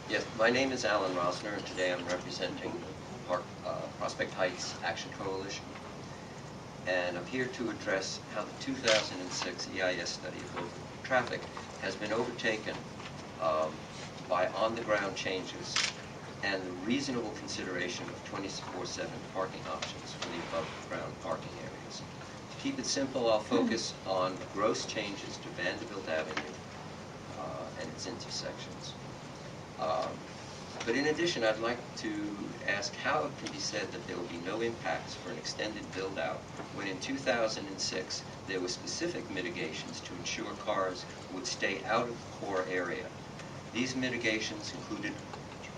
Yes, my name is Alan Rosner, and today I'm representing Prospect Heights Action Coalition. And I'm here to address how the 2006 EIS study of local traffic has been overtaken by on-the-ground changes and the reasonable consideration of 24/7 parking options for the above-ground parking areas. To keep it simple, I'll focus on gross changes to Vanderbilt Avenue and its intersections. But in addition, I'd like to ask how it can be said that there will be no impacts for an extended build-out when in 2006 there were specific mitigations to ensure cars would stay out of the core area. These mitigations included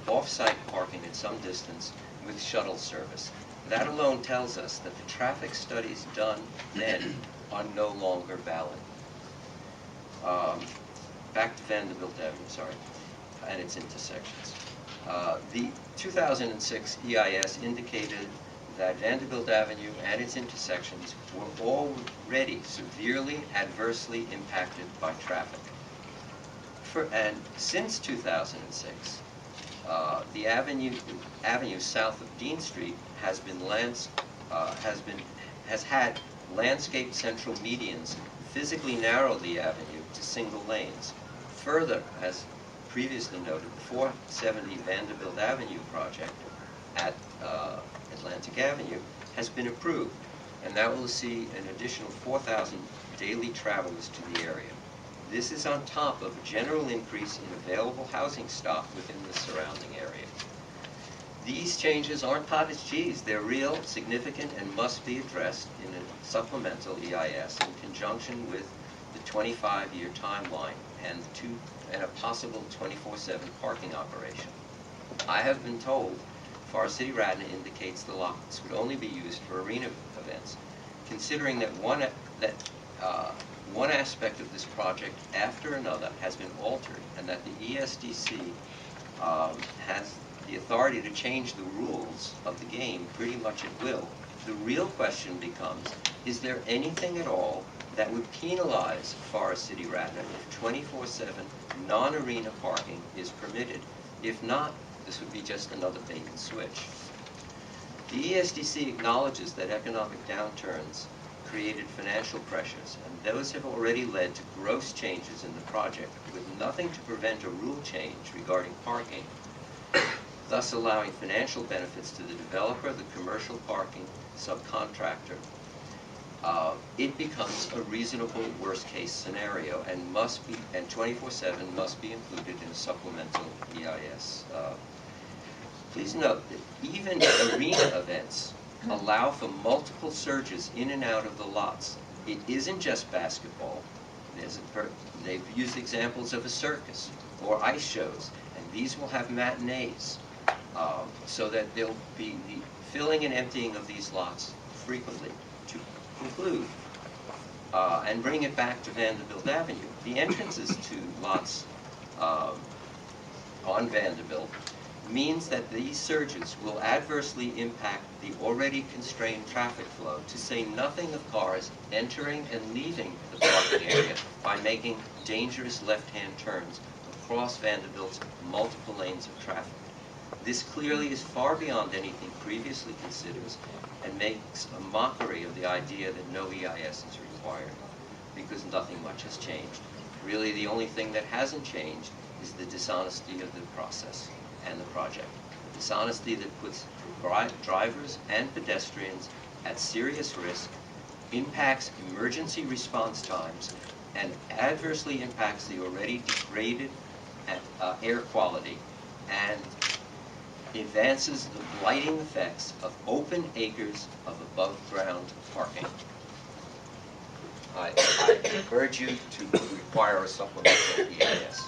off-site parking at some distance with shuttle service. That alone tells us that the traffic studies done then are no longer valid. Back to Vanderbilt Avenue, and its intersections. The 2006 EIS indicated that Vanderbilt Avenue and its intersections were already severely adversely impacted by traffic. And since 2006, the avenue south of Dean Street has had landscaped central medians physically narrow the avenue to single lanes. Further, as previously noted, the 470 Vanderbilt Avenue project at Atlantic Avenue has been approved, and that will see an additional 4,000 daily travelers to the area. This is on top of a general increase in available housing stock within the surrounding area. These changes aren't cottage cheese. They're real, significant, and must be addressed in a supplemental EIS in conjunction with the 25-year timeline and a possible 24/7 parking operation. I have been told Forest City Radnor indicates the lots would only be used for arena events. Considering that one aspect of this project after another has been altered, and that the ESDC has the authority to change the rules of the game pretty much at will, the real question becomes, is there anything at all that would penalize Forest City Radnor if 24/7 non-arena parking is permitted? If not, this would be just another bait and switch. The ESDC acknowledges that economic downturns created financial pressures, and those have already led to gross changes in the project, with nothing to prevent a rule change regarding parking, thus allowing financial benefits to the developer, the commercial parking subcontractor. It becomes a reasonable worst-case scenario, and 24/7 must be included in a supplemental EIS. Please note that even arena events allow for multiple surges in and out of the lots. It isn't just basketball. They've used examples of a circus or ice shows, and these will have matinees, so that there'll be the filling and emptying of these lots frequently. To conclude, and bring it back to Vanderbilt Avenue, the entrances to lots on Vanderbilt means that these surges will adversely impact the already constrained traffic flow, to say nothing of cars entering and leaving the parking area by making dangerous left-hand turns across Vanderbilt's multiple lanes of traffic. This clearly is far beyond anything previously considered and makes a mockery of the idea that no EIS is required, because nothing much has changed. Really, the only thing that hasn't changed is the dishonesty of the process and the project. Dishonesty that puts drivers and pedestrians at serious risk, impacts emergency response times, and adversely impacts the already degraded air quality, and advances the blighting effects of open acres of above-ground parking. I urge you to require a supplemental EIS.